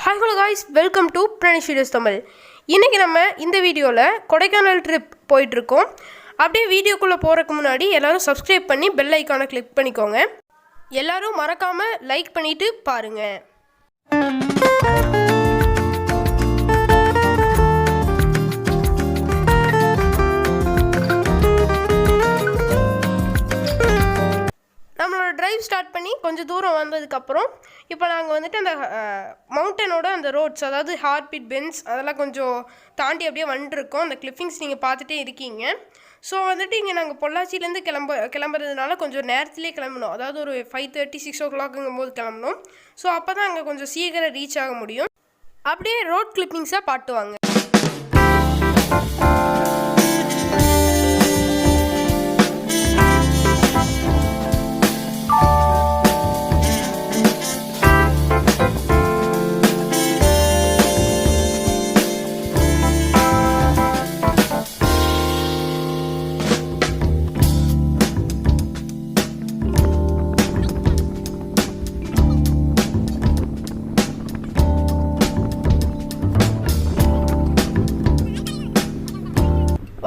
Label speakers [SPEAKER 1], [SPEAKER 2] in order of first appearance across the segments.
[SPEAKER 1] Hi hello guys, welcome to Pranesh videos Tamil. இன்றைக்கி நம்ம இந்த வீடியோவில் கொடைக்கானல் ட்ரிப் போயிட்டுருக்கோம். அப்படியே வீடியோக்குள்ளே போகிறதுக்கு முன்னாடி எல்லோரும் சப்ஸ்கிரைப் பண்ணி பெல் ஐக்கானை கிளிக் பண்ணிக்கோங்க. எல்லோரும் மறக்காமல் லைக் பண்ணிவிட்டு பாருங்கள். நம்மளோட ட்ரைவ் ஸ்டார்ட் பண்ணி கொஞ்சம் தூரம் வந்ததுக்கப்புறம் இப்போ நாங்கள் வந்துட்டு அந்த மவுண்டனோட அந்த ரோட்ஸ், அதாவது ஹார்ட்பீட் பென்ஸ் அதெல்லாம் கொஞ்சம் தாண்டி அப்படியே வந்துட்டுருக்கோம். அந்த கிளிப்பிங்ஸ் நீங்கள் பார்த்துட்டே இருக்கீங்க. ஸோ வந்துட்டு இங்கே நாங்கள் பொள்ளாச்சியிலேருந்து கிளம்புறதுனால கொஞ்சம் நேரத்துலேயே கிளம்பணும். அதாவது ஒரு 5:30 6 o'clockங்கும் போது கிளம்பணும். ஸோ அப்போ தான் அங்கே கொஞ்சம் சீக்கிரம் ரீச் ஆக முடியும். அப்படியே ரோட் கிளிப்பிங்ஸாக பாட்டுவாங்க.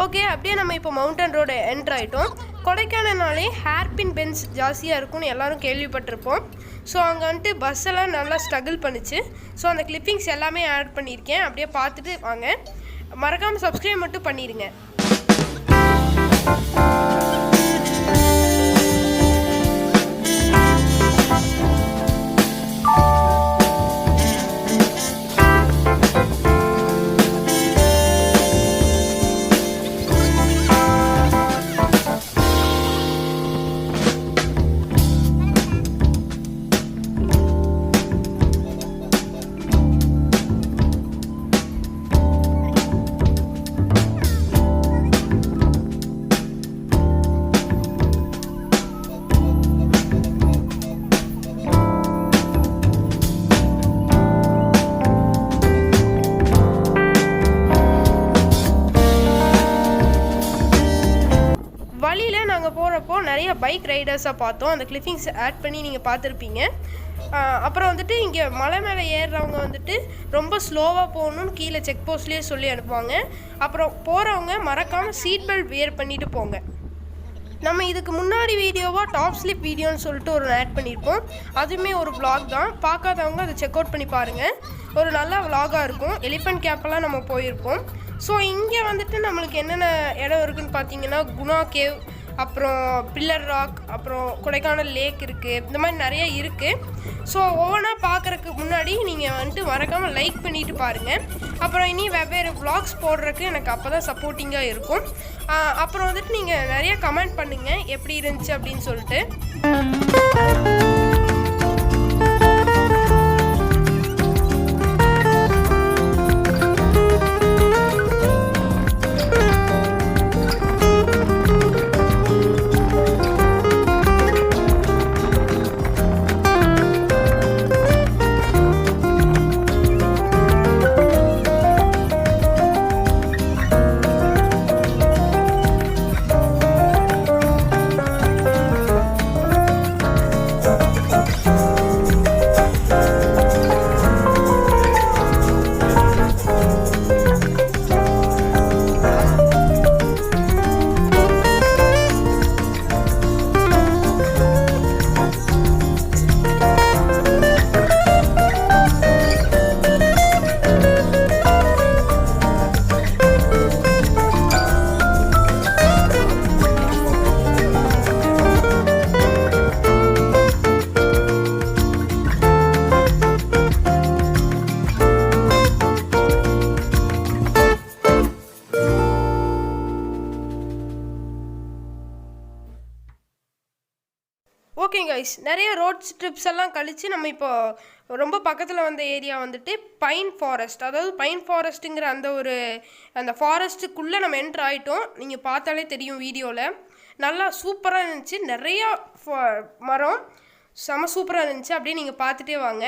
[SPEAKER 1] ஓகே, அப்படியே நம்ம இப்போ மவுண்டன் ரோடு என்ட்ரு ஆகிட்டோம். கொடைக்கானல்னாலே ஹேர்பின் பென்ஸ் ஜாஸ்தியாக இருக்கும்னு எல்லோரும் கேள்விப்பட்டிருப்போம். ஸோ அங்கே வந்துட்டு பஸ்ஸெல்லாம் நல்லா ஸ்ட்ரகிள் பண்ணிச்சு. ஸோ அந்த கிளிப்பிங்ஸ் எல்லாமே ஆட் பண்ணியிருக்கேன். அப்படியே பார்த்துட்டு வாங்க. மறக்காமல் சப்ஸ்கிரைப் மட்டும் பண்ணிடுங்க. வழியில் நாங்கள் போகிறப்போ நிறைய பைக் ரைடர்ஸாக பார்த்தோம். அந்த கிளிப்பிங்ஸ் ஆட் பண்ணி நீங்கள் பார்த்துருப்பீங்க. அப்புறம் வந்துட்டு இங்கே மலை மேலே ஏறுறவங்க வந்துட்டு ரொம்ப ஸ்லோவாக போகணுன்னு கீழே செக் போஸ்ட்லேயே சொல்லி அனுப்புவாங்க. அப்புறம் போகிறவங்க மறக்காமல் சீட் பெல்ட் வியர் பண்ணிவிட்டு போங்க. நம்ம இதுக்கு முன்னாடி வீடியோவாக டாப் ஸ்லிப் வீடியோன்னு சொல்லிட்டு ஒரு ஆட் பண்ணியிருப்போம். அதுவுமே ஒரு vlog தான். பார்க்காதவங்க அதை செக் அவுட் பண்ணி பாருங்கள். ஒரு நல்ல vlog-ஆக இருக்கும். எலிஃபென்ட் கேப்பெல்லாம் நம்ம போயிருப்போம். ஸோ இங்கே வந்துட்டு நம்மளுக்கு என்னென்ன இடம் இருக்குதுன்னு பார்த்தீங்கன்னா, குணா கேவ், அப்புறம் பில்லர் ராக், அப்புறம் கொடைக்கானல் லேக் இருக்குது. இந்த மாதிரி நிறைய இருக்குது. ஸோ ஒவ்வொன்றா பார்க்குறதுக்கு முன்னாடி நீங்கள் வந்துட்டு மறக்காமல் லைக் பண்ணிவிட்டு பாருங்கள். அப்புறம் இனி வெவ்வேறு vlogs போடுறதுக்கு எனக்கு அப்போ தான் சப்போர்ட்டிங்காக இருக்கும். அப்புறம் வந்துட்டு நீங்கள் நிறைய கமெண்ட் பண்ணுங்கள் எப்படி இருந்துச்சு அப்படின்னு சொல்லிட்டு. ஓகே கைஸ், நிறைய ரோட் ட்ரிப்ஸ் எல்லாம் கழித்து நம்ம இப்போ ரொம்ப பக்கத்தில் வந்த ஏரியா வந்துட்டு பைன் ஃபாரஸ்ட். அதாவது பைன் ஃபாரஸ்ட்டுங்கிற அந்த ஃபாரஸ்ட்டுக்குள்ளே நம்ம என்ட்ரு ஆகிட்டோம். நீங்கள் பார்த்தாலே தெரியும் வீடியோவில். நல்லா சூப்பராக இருந்துச்சு. நிறையா மரம் செம சூப்பராக இருந்துச்சு. அப்படியே நீங்கள் பார்த்துட்டே வாங்க.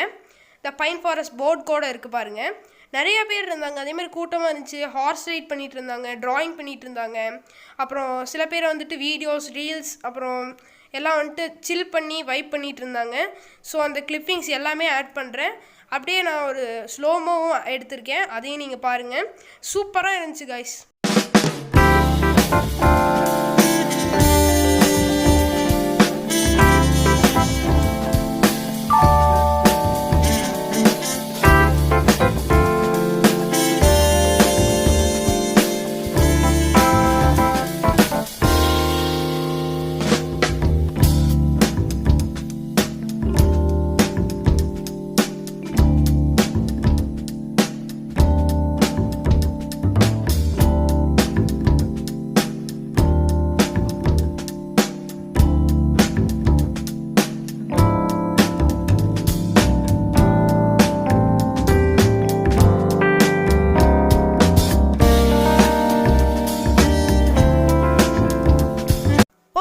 [SPEAKER 1] இந்த பைன் ஃபாரஸ்ட் போர்ட் கூட இருக்குது பாருங்கள். நிறைய பேர் இருந்தாங்க. அதேமாதிரி கூட்டமாக இருந்துச்சு. ஹார்ஸ் ரைட் பண்ணிகிட்டு இருந்தாங்க, ட்ராயிங் பண்ணிகிட்டு இருந்தாங்க. அப்புறம் சில பேர் வந்துட்டு வீடியோஸ், ரீல்ஸ், அப்புறம் எல்லாம் வந்துட்டு சில் பண்ணி வைப் பண்ணிகிட்டு இருந்தாங்க. ஸோ அந்த கிளிப்பிங்ஸ் எல்லாமே ஆட் பண்ணுறேன். அப்படியே நான் ஒரு ஸ்லோமோவும் எடுத்திருக்கேன், அதையும் நீங்கள் பாருங்கள். சூப்பராக இருந்துச்சு கைஸ்.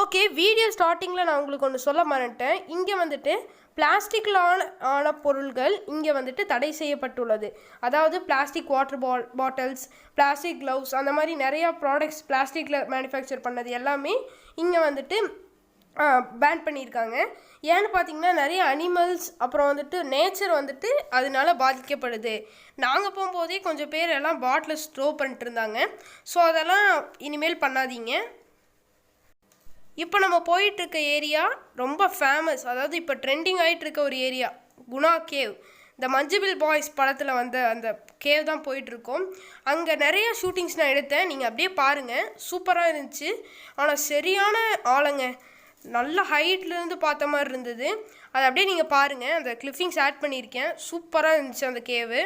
[SPEAKER 1] ஓகே, வீடியோ ஸ்டார்டிங்கில் நான் உங்களுக்கு ஒன்று சொல்ல மறந்துட்டேன். இங்கே வந்துட்டு பிளாஸ்டிக்கில் ஆன பொருள்கள் இங்கே வந்துட்டு தடை செய்யப்பட்டுள்ளது. அதாவது plastic water bottles, plastic gloves, அந்த மாதிரி நிறையா ப்ராடக்ட்ஸ் பிளாஸ்டிக்கில் மேனுஃபேக்சர் பண்ணது எல்லாமே இங்கே வந்துட்டு பேன் பண்ணியிருக்காங்க. ஏன்னு பார்த்தீங்கன்னா நிறைய அனிமல்ஸ் அப்புறம் வந்துட்டு நேச்சர் வந்துட்டு அதனால பாதிக்கப்படுது. நாங்கள் போகும்போதே கொஞ்சம் பேர் எல்லாம் பாட்டில் ஸ்ட்ரோ பண்ணிட்டு இருந்தாங்க. ஸோ அதெல்லாம் இனிமேல் பண்ணாதீங்க. இப்போ நம்ம போயிட்டுருக்க ஏரியா ரொம்ப ஃபேமஸ், அதாவது இப்போ ட்ரெண்டிங் ஆகிட்டு இருக்க ஒரு ஏரியா, குணா கேவ். இந்த மஞ்சுபில் பாய்ஸ் படத்தில் வந்த அந்த கேவ் தான் போயிட்டுருக்கோம். அங்கே நிறைய ஷூட்டிங்ஸ் நான் எடுத்தேன், நீங்கள் அப்படியே பாருங்கள், சூப்பராக இருந்துச்சு. ஆனால் சரியான ஆளுங்க, நல்ல ஹைட்லேருந்து பார்த்த மாதிரி இருந்தது. அதை அப்படியே நீங்கள் பாருங்கள், அந்த கிளிப்பிங்ஸ் ஆட் பண்ணியிருக்கேன். சூப்பராக இருந்துச்சு அந்த கேவு.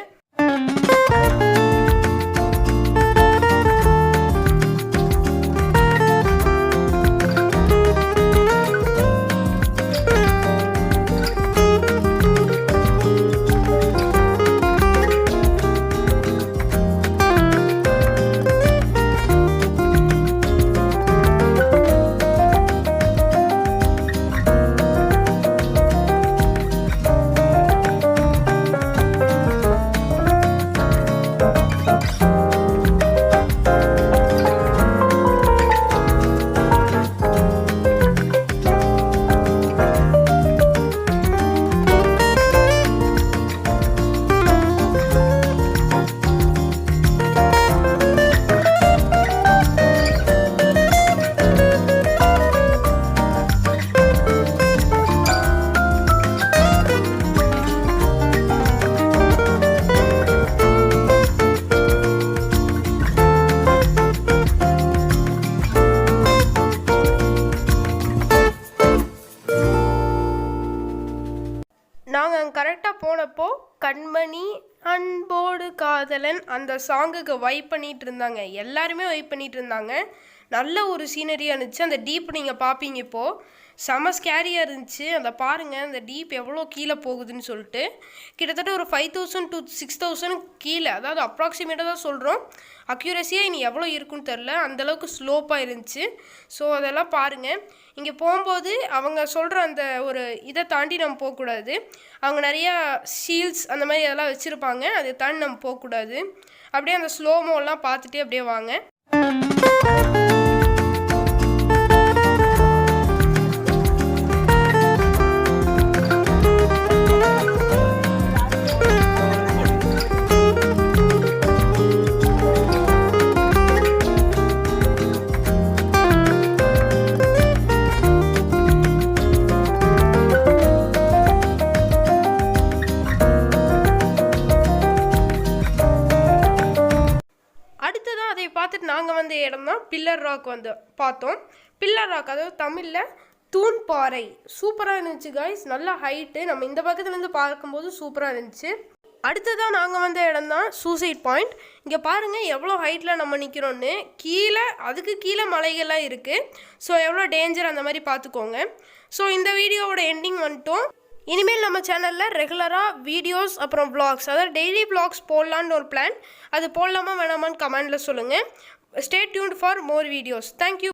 [SPEAKER 1] நாங்கள் அங்கே கரெக்டாக போனப்போ கண்மணி அன்போடு காதலன் அந்த சாங்குக்கு வைப் பண்ணிகிட்டு இருந்தாங்க, எல்லாருமே வைப் பண்ணிகிட்டு இருந்தாங்க. நல்ல ஒரு சீனரியாக இருந்துச்சு. அந்த டீப் நீங்கள் பார்ப்பீங்க இப்போது, செம ஸ்கேரியாக இருந்துச்சு. அதை பாருங்கள், அந்த டீப் எவ்வளோ கீழே போகுதுன்னு சொல்லிட்டு. கிட்டத்தட்ட ஒரு 5000 to 6000 கீழே, அதாவது அப்ராக்சிமேட்டாக தான் சொல்கிறோம். அக்யூரஸியாக இனி எவ்வளோ இருக்குன்னு தெரில, அந்தளவுக்கு ஸ்லோப்பாக இருந்துச்சு. ஸோ அதெல்லாம் பாருங்கள். இங்கே போகும்போது அவங்க சொல்கிற அந்த ஒரு இதை தாண்டி நம்ம போகக்கூடாது. அவங்க நிறையா ஷீல்ட்ஸ் அந்த மாதிரி அதெல்லாம் வச்சுருப்பாங்க, அதை தாண்டி நம்ம போகக்கூடாது. அப்படியே அந்த ஸ்லோமோலாம் பார்த்துட்டே அப்படியே வாங்க. பார்த்துட்டு நாங்கள் வந்த இடம் தான் பில்லர் ராக் வந்து பார்த்தோம். பில்லர் ராக் அதாவது தமிழில் தூண் பாறை. சூப்பராக இருந்துச்சு கைஸ், நல்லா ஹைட்டு. நம்ம இந்த பக்கத்துலேருந்து பார்க்கும்போது சூப்பராக இருந்துச்சு. அடுத்ததாக நாங்கள் வந்த இடம் தான் சூசைட் பாயிண்ட். இங்கே பாருங்கள் எவ்வளோ ஹைட்டில் நம்ம நிற்கிறோன்னு. கீழே அதுக்கு கீழே மலைகள்லாம் இருக்குது. ஸோ எவ்வளோ டேஞ்சர் அந்த மாதிரி பார்த்துக்கோங்க. ஸோ இந்த வீடியோவோட எண்டிங் வந்துட்டோம். இனிமேல் நம்ம சேனலில் ரெகுலராக வீடியோஸ் அப்புறம் vlogs, அதாவது டெய்லி vlogs போடலான்னு ஒரு பிளான். அது போடலாமா வேணாமான்னு கமெண்டில் சொல்லுங்கள். Stay tuned for more videos. Thank you.